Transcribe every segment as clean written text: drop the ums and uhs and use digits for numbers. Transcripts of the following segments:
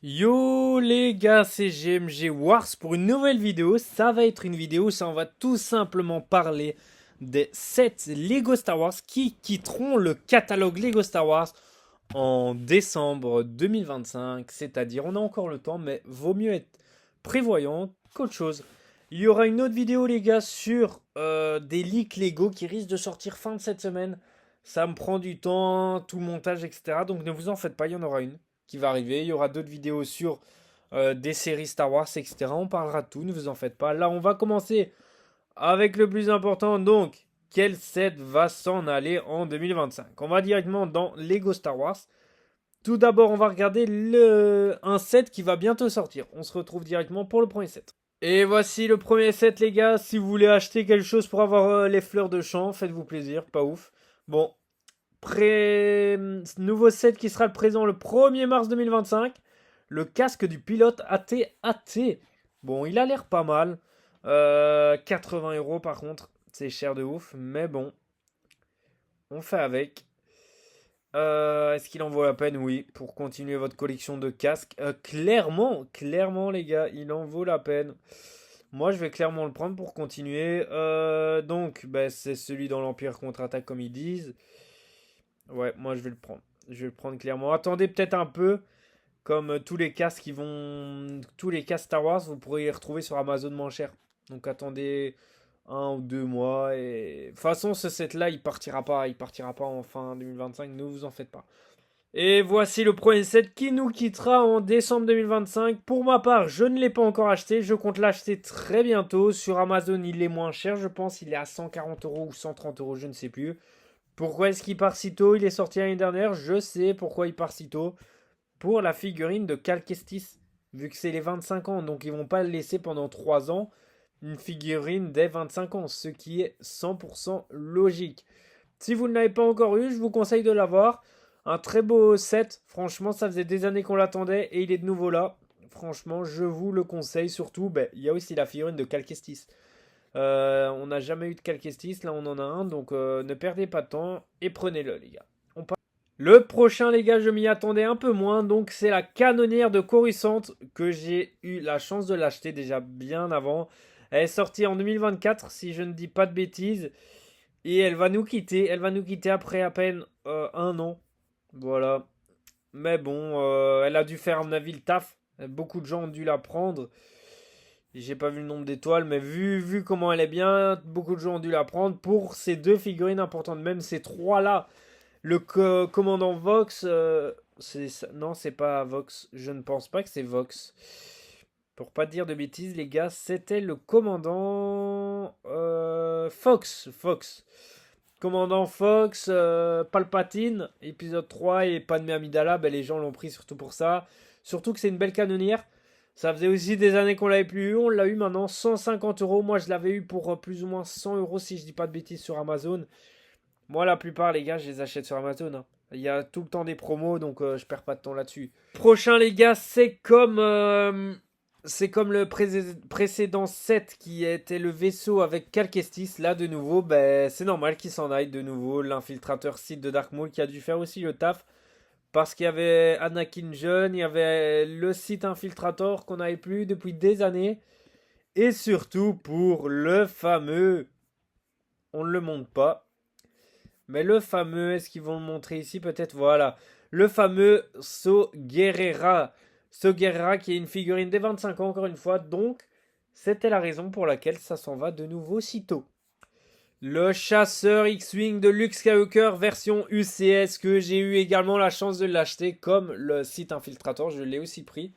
Yo les gars, c'est GMG Wars pour une nouvelle vidéo. Ça va être une vidéo, ça on va tout simplement parler des 7 Lego Star Wars qui quitteront le catalogue Lego Star Wars en décembre 2025. C'est-à-dire, on a encore le temps, mais vaut mieux être prévoyant qu'autre chose. Il y aura une autre vidéo les gars sur des leaks Lego qui risquent de sortir fin de cette semaine. Ça me prend du temps, tout le montage, etc. Donc ne vous en faites pas, il y en aura une qui va arriver. Il y aura d'autres vidéos sur des séries Star Wars, etc. On parlera de tout, ne vous en faites pas. Là, on va commencer avec le plus important. Donc, quel set va s'en aller en 2025? On va directement dans Lego Star Wars. Tout d'abord, on va regarder un set qui va bientôt sortir. On se retrouve directement pour le premier set. Et voici le premier set, les gars. Si vous voulez acheter quelque chose pour avoir les fleurs de champ, faites-vous plaisir, pas ouf. Bon, nouveau set qui sera le présent le 1er mars 2025. Le casque du pilote AT-AT. Bon, il a l'air pas mal. 80 € par contre. C'est cher de ouf. Mais bon, on fait avec. Est-ce qu'il en vaut la peine? Oui. Pour continuer votre collection de casques. Clairement, les gars, il en vaut la peine. Moi, je vais clairement le prendre pour continuer. Donc, bah, c'est celui dans l'Empire contre-attaque, comme ils disent. Ouais, moi je vais le prendre. Je vais le prendre clairement. Attendez peut-être un peu, comme tous les casques qui vont, tous les casques Star Wars, vous pourrez les retrouver sur Amazon moins cher. Donc attendez 1 ou 2 mois et de toute façon ce set-là il partira pas en fin 2025. Ne vous en faites pas. Et voici le premier set qui nous quittera en décembre 2025. Pour ma part, je ne l'ai pas encore acheté. Je compte l'acheter très bientôt. Sur Amazon, il est moins cher, je pense. Il est à 140 € ou 130 €, je ne sais plus. Pourquoi est-ce qu'il part si tôt? Il est sorti l'année dernière. Je sais pourquoi il part si tôt. Pour la figurine de Cal Kestis. Vu que c'est les 25 ans. Donc ils vont pas le laisser pendant 3 ans. Une figurine dès 25 ans. Ce qui est 100% logique. Si vous ne l'avez pas encore eu, je vous conseille de l'avoir. Un très beau set. Franchement, ça faisait des années qu'on l'attendait. Et il est de nouveau là. Franchement, je vous le conseille. Surtout, ben, il y a aussi la figurine de Cal Kestis. On n'a jamais eu de Calquestis, là on en a un, donc ne perdez pas de temps et prenez-le les gars. Le prochain les gars, je m'y attendais un peu moins, donc c'est la canonnière de Coruscant que j'ai eu la chance de l'acheter déjà bien avant. Elle est sortie en 2024 si je ne dis pas de bêtises et elle va nous quitter après à peine 1 an. Voilà. Mais bon, elle a dû faire à mon avis le taf. Beaucoup de gens ont dû la prendre. J'ai pas vu le nombre d'étoiles, mais vu comment elle est bien, beaucoup de gens ont dû la prendre pour ces deux figurines importantes. Même ces trois-là. Le commandant Vox, non, c'est pas Vox. Je ne pense pas que c'est Vox. Pour pas dire de bêtises, les gars, c'était le commandant Fox. Fox. Commandant Fox, Palpatine, épisode 3 et Padmé Amidala, ben, les gens l'ont pris surtout pour ça. Surtout que c'est une belle canonnière. Ça faisait aussi des années qu'on l'avait plus eu. On l'a eu maintenant 150 €. Moi, je l'avais eu pour plus ou moins 100 € si je dis pas de bêtises sur Amazon. Moi, la plupart, les gars, je les achète sur Amazon, hein. Il y a tout le temps des promos, donc je perds pas de temps là-dessus. Prochain, les gars, c'est comme le précédent set qui était le vaisseau avec Cal Kestis. Là, de nouveau, ben, c'est normal qu'il s'en aille de nouveau. L'infiltrateur Sith de Dark Maul qui a dû faire aussi le taf. Parce qu'il y avait Anakin jeune, il y avait le Sith infiltrator qu'on n'avait plus depuis des années. Et surtout pour le fameux, on ne le montre pas, mais le fameux, est-ce qu'ils vont le montrer ici peut-être? Voilà. Le fameux So Guerrera. So Guerrera qui est une figurine des 25 ans encore une fois. Donc, c'était la raison pour laquelle ça s'en va de nouveau si tôt. Le chasseur X-Wing de Luke Skywalker version UCS que j'ai eu également la chance de l'acheter comme le site infiltrator. Je l'ai aussi pris.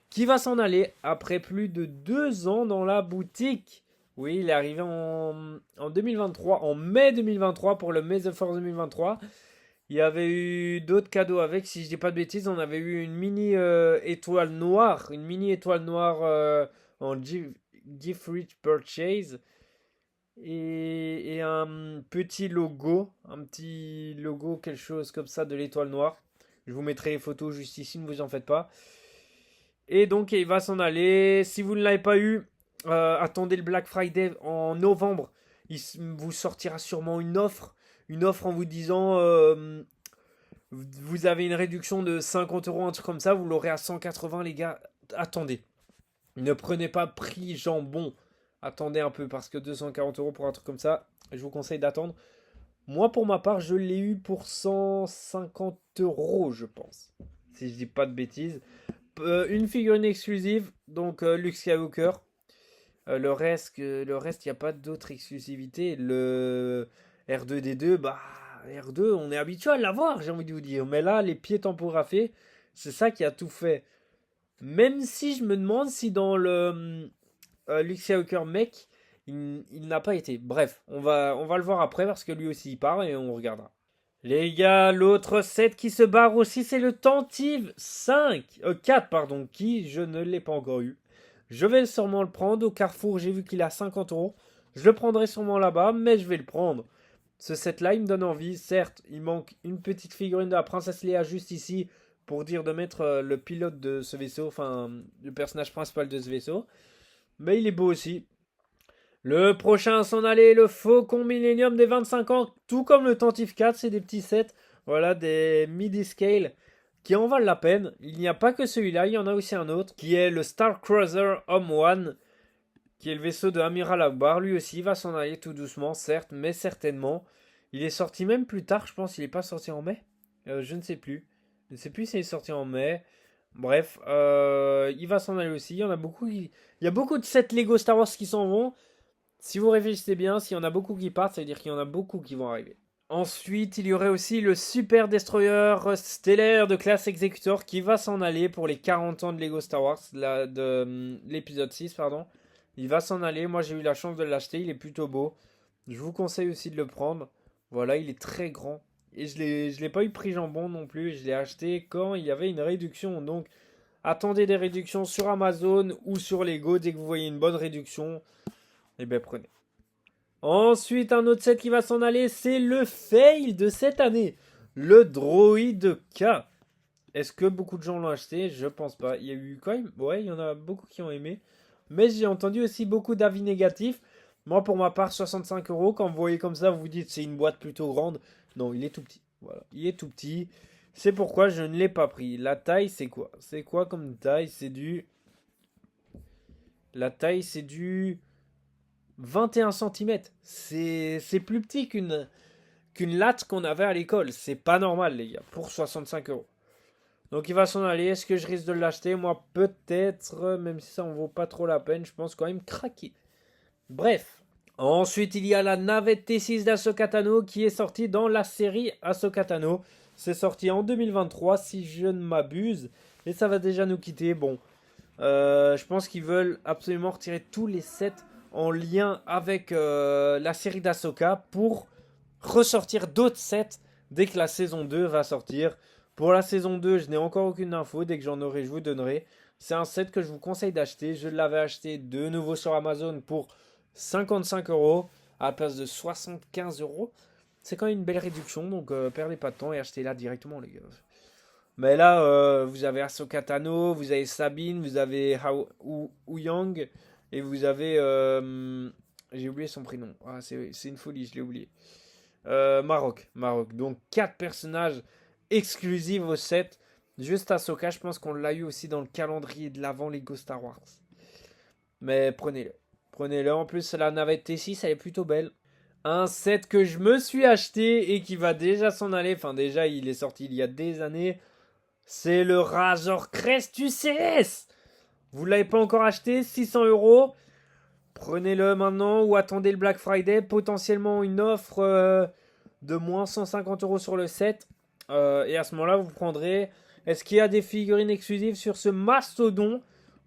Qui va s'en aller après plus de 2 ans dans la boutique. Oui, il est arrivé en 2023, en mai 2023 pour le May the Force 2023. Il y avait eu d'autres cadeaux avec, si je dis pas de bêtises, on avait eu une mini étoile noire, en gift rich purchase et un petit logo, quelque chose comme ça de l'étoile noire. Je vous mettrai les photos juste ici, ne vous en faites pas. Et donc il va s'en aller. Si vous ne l'avez pas eu, attendez le Black Friday en novembre. Vous sortira sûrement une offre en vous disant vous avez une réduction de 50 euros, un truc comme ça, vous l'aurez à 180 les gars. Attendez. Ne prenez pas prix jambon. Attendez un peu parce que 240 euros pour un truc comme ça, je vous conseille d'attendre. Moi pour ma part, je l'ai eu pour 150 euros je pense. Si je dis pas de bêtises. Une figurine exclusive, donc Luke Skywalker. Le reste, il n'y a pas d'autre exclusivité. Le R2D2, bah, R2, on est habitué à l'avoir, j'ai envie de vous dire. Mais là, les pieds temporaphés, c'est ça qui a tout fait. Même si je me demande si dans le Luke Skywalker mec, il n'a pas été. Bref, on va le voir après parce que lui aussi il part et on regardera. Les gars, l'autre set qui se barre aussi, c'est le Tantive 4, pardon, qui je ne l'ai pas encore eu. Je vais sûrement le prendre au Carrefour, j'ai vu qu'il est à 50 euros. Je le prendrai sûrement là-bas, mais je vais le prendre. Ce set-là, il me donne envie. Certes, il manque une petite figurine de la princesse Léa juste ici pour dire de mettre le pilote de ce vaisseau, enfin, le personnage principal de ce vaisseau. Mais il est beau aussi. Le prochain à s'en aller, le Faucon Millennium des 25 ans, tout comme le Tantive 4, c'est des petits sets, voilà, des midi-scale qui en valent la peine. Il n'y a pas que celui-là, il y en a aussi un autre, qui est le Star Cruiser Home One, qui est le vaisseau de Amiral Akbar. Lui aussi va s'en aller tout doucement, certes, mais certainement. Il est sorti même plus tard, je pense, il n'est pas sorti en mai. Je ne sais plus. Je ne sais plus s'il est sorti en mai. Bref, il va s'en aller aussi. Il y en a beaucoup. Il y a beaucoup de sets Lego Star Wars qui s'en vont. Si vous réfléchissez bien, s'il y en a beaucoup qui partent, ça veut dire qu'il y en a beaucoup qui vont arriver. Ensuite, il y aurait aussi le Super Destroyer stellaire de classe Executor qui va s'en aller pour les 40 ans de Lego Star Wars, de l'épisode 6, pardon. Il va s'en aller, moi j'ai eu la chance de l'acheter, il est plutôt beau. Je vous conseille aussi de le prendre. Voilà, il est très grand. Et je l'ai pas eu prix jambon non plus, je l'ai acheté quand il y avait une réduction. Donc, attendez des réductions sur Amazon ou sur Lego dès que vous voyez une bonne réduction. Eh bien, prenez. Ensuite, un autre set qui va s'en aller, c'est le fail de cette année. Le Droid K. Est-ce que beaucoup de gens l'ont acheté? Je pense pas. Il y a eu quand même... Ouais, il y en a beaucoup qui ont aimé. Mais j'ai entendu aussi beaucoup d'avis négatifs. Moi, pour ma part, 65 euros. Quand vous voyez comme ça, vous vous dites c'est une boîte plutôt grande. Non, il est tout petit. Voilà, il est tout petit. C'est pourquoi je ne l'ai pas pris. La taille, c'est quoi? C'est quoi comme taille? C'est du... La taille, c'est du... 21 centimètres. C'est plus petit qu'une latte qu'on avait à l'école. C'est pas normal, les gars, pour 65 euros. Donc il va s'en aller. Est-ce que je risque de l'acheter? Moi, peut-être, même si ça en vaut pas trop la peine, je pense quand même craquer. Bref. Ensuite, il y a la navette T6 d'Ahsoka Tano qui est sortie dans la série Ahsoka Tano. C'est sorti en 2023, si je ne m'abuse. Et ça va déjà nous quitter. Bon, je pense qu'ils veulent absolument retirer tous les sets en lien avec la série d'Ahsoka pour ressortir d'autres sets dès que la saison 2 va sortir. Pour la saison 2, je n'ai encore aucune info. Dès que j'en aurai, je vous donnerai. C'est un set que je vous conseille d'acheter. Je l'avais acheté de nouveau sur Amazon pour 55 euros à la place de 75 euros. C'est quand même une belle réduction. Donc, perdez pas de temps et achetez-la directement, les gars. Mais là, vous avez Ahsoka Tano, vous avez Sabine, vous avez Ouyang. Et vous avez... j'ai oublié son prénom. Ah, c'est une folie, je l'ai oublié. Maroc. Donc 4 personnages exclusifs au set. Juste Ahsoka, je pense qu'on l'a eu aussi dans le calendrier de l'avant Lego Star Wars. Mais prenez-le. Prenez-le. En plus, la navette T6, elle est plutôt belle. Un set que je me suis acheté et qui va déjà s'en aller. Enfin, déjà, il est sorti il y a des années. C'est le Razor Crest UCS. Vous ne l'avez pas encore acheté, 600 euros. Prenez-le maintenant ou attendez le Black Friday. Potentiellement une offre de moins 150 euros sur le set. Et à ce moment-là, vous prendrez. Est-ce qu'il y a des figurines exclusives sur ce mastodon?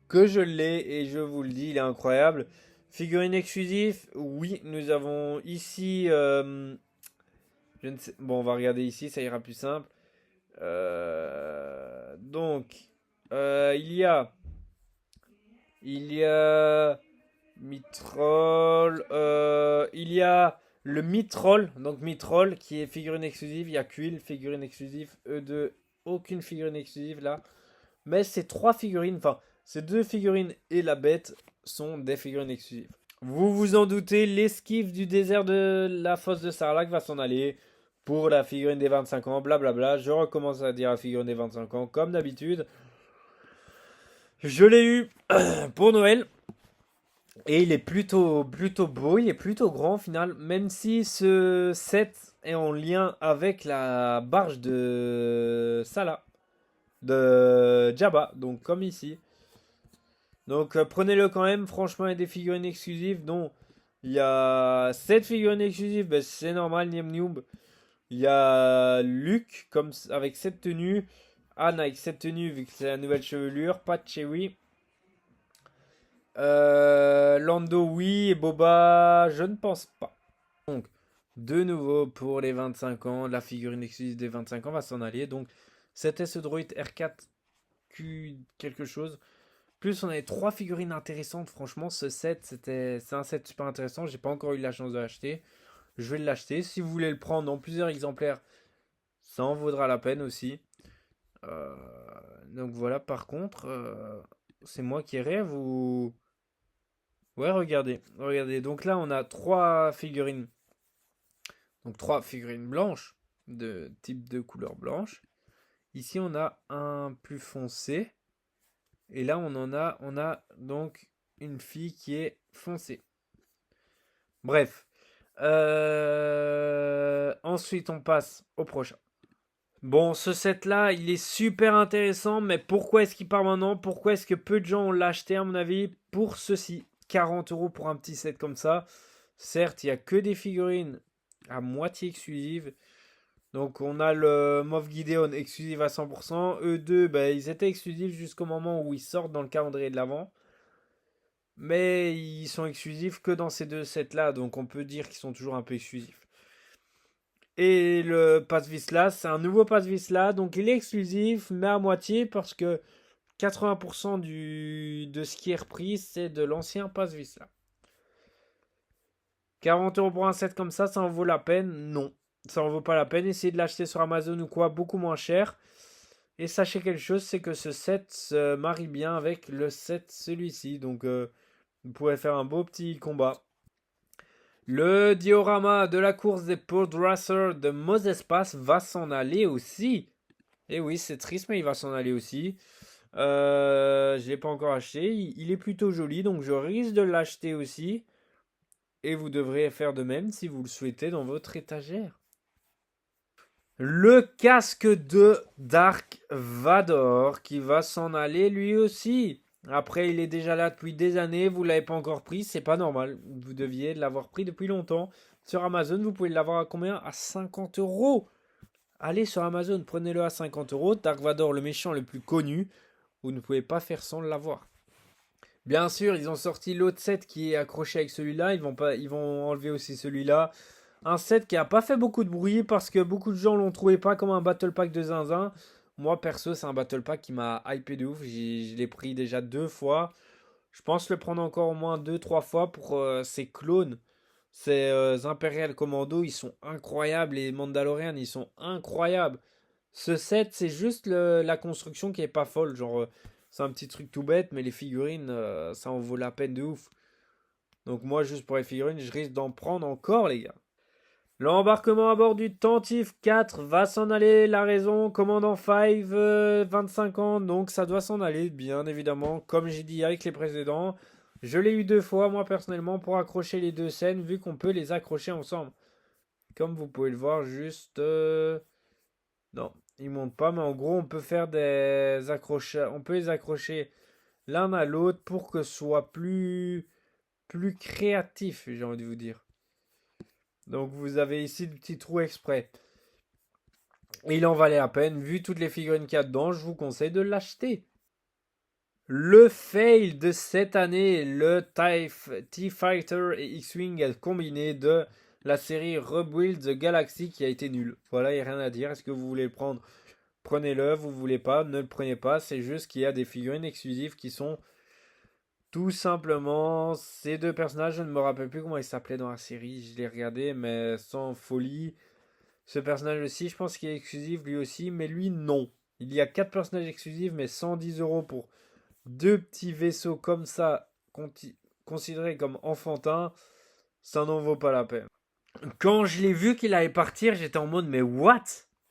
Que je l'ai et je vous le dis, il est incroyable. Figurines exclusives, oui, nous avons ici. Je ne sais, bon, on va regarder ici, ça ira plus simple. Donc, il y a Mitrol, il y a le Mitrol, donc Mitrol qui est figurine exclusive. Il y a Quill, figurine exclusive. E2, aucune figurine exclusive là. Mais ces 3 figurines, enfin, ces 2 figurines et la bête sont des figurines exclusives. Vous vous en doutez, l'esquive du désert de la fosse de Sarlacc va s'en aller pour la figurine des 25 ans, blablabla. Je recommence à dire la figurine des 25 ans, comme d'habitude. Je l'ai eu pour Noël. Et il est plutôt beau, il est plutôt grand au final, même si ce set est en lien avec la barge de Salah, de Jabba, donc comme ici. Donc prenez-le quand même, franchement il y a des figurines exclusives, dont il y a 7 figurines exclusives, ben, c'est normal, Niam Noob. Il y a Luke comme, avec cette tenue, Anne avec cette tenue vu que c'est la nouvelle chevelure, Pat Chewie. Lando, oui, et Boba, je ne pense pas. Donc, de nouveau pour les 25 ans, la figurine exclusive des 25 ans va s'en aller. Donc, c'était ce droïde R4Q quelque chose. Plus, on avait 3 figurines intéressantes. Franchement, c'est un set super intéressant. J'ai pas encore eu la chance de l'acheter. Je vais l'acheter. Si vous voulez le prendre en plusieurs exemplaires, ça en vaudra la peine aussi. Euh, donc voilà, par contre, c'est moi qui rêve ou... Ouais, regardez. Donc là, on a 3 figurines. Donc 3 figurines blanches de type de couleur blanche. Ici, on a un plus foncé. Et là, on a donc une fille qui est foncée. Bref. Ensuite, on passe au prochain. Bon, ce set-là, il est super intéressant, mais pourquoi est-ce qu'il part maintenant? Pourquoi est-ce que peu de gens ont l'acheté, à mon avis, pour ceci? 40 € pour un petit set comme ça. Certes, il n'y a que des figurines à moitié exclusives. Donc, on a le Moff Gideon exclusif à 100%. Eux deux, bah, ils étaient exclusifs jusqu'au moment où ils sortent dans le calendrier de l'avant. Mais ils sont exclusifs que dans ces deux sets-là. Donc, on peut dire qu'ils sont toujours un peu exclusifs. Et le Pass Vizsla, c'est un nouveau Pass Vizsla, donc il est exclusif, mais à moitié, parce que 80% de ce qui est repris, c'est de l'ancien Pass Vizsla. 40 € pour un set comme ça en vaut la peine? Non, ça en vaut pas la peine. Essayez de l'acheter sur Amazon ou quoi, beaucoup moins cher. Et sachez quelque chose, c'est que ce set se marie bien avec le set celui-ci, donc vous pourrez faire un beau petit combat. Le diorama de la course des Podracer de Moses Pass va s'en aller aussi. Et oui, c'est triste, mais il va s'en aller aussi. Je ne l'ai pas encore acheté. Il est plutôt joli, donc je risque de l'acheter aussi. Et vous devrez faire de même si vous le souhaitez dans votre étagère. Le casque de Dark Vador qui va s'en aller lui aussi. Après, il est déjà là depuis des années, vous ne l'avez pas encore pris, c'est pas normal. Vous deviez l'avoir pris depuis longtemps. Sur Amazon, vous pouvez l'avoir à combien? À 50 €. Allez sur Amazon, prenez-le à 50 €. Dark Vador, le méchant le plus connu. Vous ne pouvez pas faire sans l'avoir. Bien sûr, ils ont sorti l'autre set qui est accroché avec celui-là. Ils vont enlever aussi celui-là. Un set qui a pas fait beaucoup de bruit parce que beaucoup de gens l'ont trouvé pas comme un Battle Pack de zinzin. Moi, perso, c'est un Battle Pack qui m'a hypé de ouf. Je l'ai pris déjà 2 fois. Je pense le prendre encore au moins 2-3 fois pour ces clones. Ces Imperial Commando, ils sont incroyables. Les Mandalorians, ils sont incroyables. Ce set, c'est juste la construction qui est pas folle. Genre, c'est un petit truc tout bête, mais les figurines, ça en vaut la peine de ouf. Donc moi, juste pour les figurines, je risque d'en prendre encore, les gars. L'embarquement à bord du Tantive 4 va s'en aller. La raison, commandant 5, 25 ans, donc ça doit s'en aller, bien évidemment. Comme j'ai dit avec les précédents, je l'ai eu 2 fois, moi personnellement, pour accrocher les 2 scènes, vu qu'on peut les accrocher ensemble. Comme vous pouvez le voir, juste... Non, ils montent pas, mais en gros, on peut faire des accrochages. On peut les accrocher l'un à l'autre pour que ce soit plus créatif, j'ai envie de vous dire. Donc vous avez ici le petit trou exprès. Il en valait la peine. Vu toutes les figurines qu'il y a dedans, je vous conseille de l'acheter. Le fail de cette année, le T-Fighter et X-Wing combiné de la série Rebuild the Galaxy qui a été nul. Voilà, il n'y a rien à dire. Est-ce que vous voulez le prendre? Prenez-le. Vous voulez pas? Ne le prenez pas. C'est juste qu'il y a des figurines exclusives qui sont tout simplement ces 2 personnages. Je ne me rappelle plus comment ils s'appelaient dans la série. Je l'ai regardé, mais sans folie. Ce personnage aussi, je pense qu'il est exclusif lui aussi, mais lui non. Il y a 4 personnages exclusifs, mais 110 € pour 2 petits vaisseaux comme ça, considérés comme enfantins, ça n'en vaut pas la peine. Quand je l'ai vu qu'il allait partir, j'étais en mode mais what?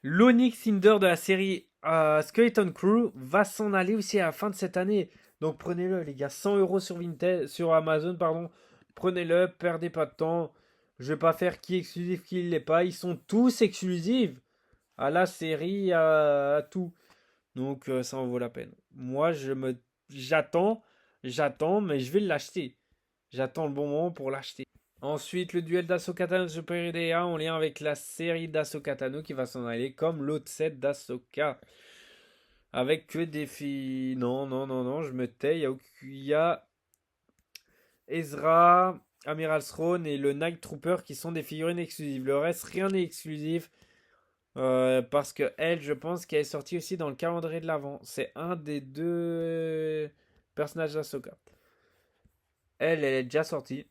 L'Onyx Cinder de la série Skeleton Crew va s'en aller aussi à la fin de cette année. Donc prenez-le les gars, 100 euros sur Vinted, sur Amazon pardon. Prenez-le, perdez pas de temps. Je vais pas faire qui est exclusif, qui l'est pas. Ils sont tous exclusifs à la série, à tout. Donc ça en vaut la peine. Moi j'attends, mais je vais l'acheter. J'attends le bon moment pour l'acheter. Ensuite, le duel d'Ahsoka Tano Super Idea en lien avec la série d'Ahsoka Tano qui va s'en aller comme l'autre set d'Ahsoka. Avec que des filles. Non, non, non, non, je me tais. Il y a Ezra, Amiral Throne et le Night Trooper qui sont des figurines exclusives. Le reste, rien n'est exclusif. Parce que elle, je pense qu'elle est sortie aussi dans le calendrier de l'avant. C'est un des deux personnages d'Ahsoka. Elle est déjà sortie.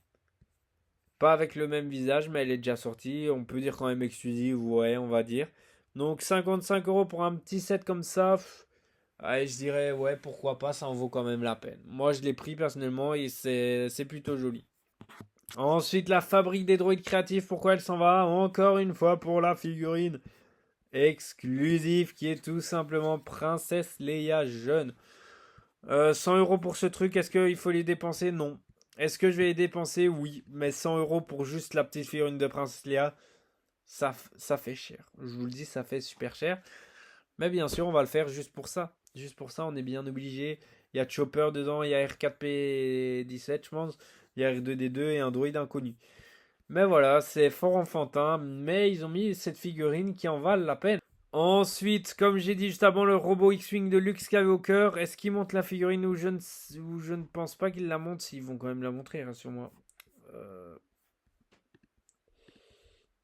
Pas avec le même visage, mais elle est déjà sortie. On peut dire quand même exclusive, ouais, on va dire. Donc 55 euros pour un petit set comme ça. Allez, je dirais, ouais, pourquoi pas, ça en vaut quand même la peine. Moi, je l'ai pris personnellement et c'est plutôt joli. Ensuite, la fabrique des droïdes créatifs, pourquoi elle s'en va? Encore une fois pour la figurine exclusive qui est tout simplement Princesse Leia jeune. 100 euros pour ce truc, est-ce qu'il faut les dépenser? Non. Est-ce que je vais les dépenser? Oui. Mais 100 euros pour juste la petite figurine de Princesse Leia, ça fait cher. Je vous le dis, ça fait super cher. Mais bien sûr, on va le faire juste pour ça. Juste pour ça, on est bien obligé. Il y a Chopper dedans, il y a R4P17, je pense. Il y a R2D2 et un droïde inconnu. Mais voilà, c'est fort enfantin. Mais ils ont mis cette figurine qui en valent la peine. Ensuite, comme j'ai dit juste avant, le robot X-Wing de Luke Skywalker. Est-ce qu'il monte la figurine ou je ne pense pas qu'il la monte? S'ils vont quand même la montrer, rassure-moi. Euh,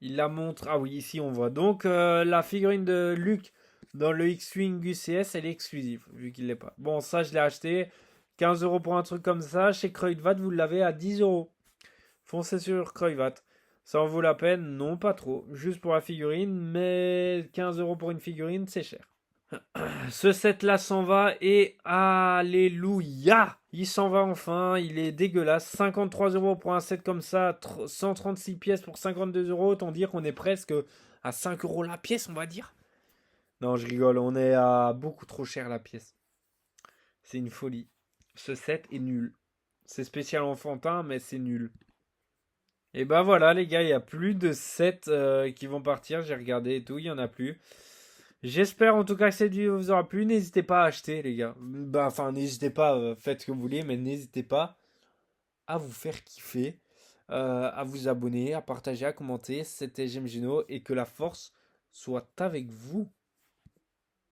il la montre. Ah oui, ici on voit. Donc, la figurine de Luke dans le X-Wing UCS, elle est exclusive, vu qu'il l'est pas. Bon, ça, je l'ai acheté. 15 euros pour un truc comme ça. Chez Kruidvat, vous l'avez à 10 euros. Foncez sur Kruidvat. Ça en vaut la peine? Non, pas trop. Juste pour la figurine, mais 15 euros pour une figurine, c'est cher. Ce set-là s'en va et alléluia! Il s'en va enfin, il est dégueulasse. 53 euros pour un set comme ça, 136 pièces pour 52 euros. Autant dire qu'on est presque à 5 euros la pièce, on va dire. Non, je rigole, on est à beaucoup trop cher la pièce. C'est une folie. Ce set est nul. C'est spécial enfantin, mais c'est nul. Et ben voilà, les gars, il n'y a plus de sets qui vont partir. J'ai regardé et tout, il n'y en a plus. J'espère en tout cas que cette vidéo vous aura plu. N'hésitez pas à acheter, les gars. Bah, enfin, n'hésitez pas, faites ce que vous voulez, mais n'hésitez pas à vous faire kiffer, à vous abonner, à partager, à commenter. C'était J'aime Gino et que la force soit avec vous.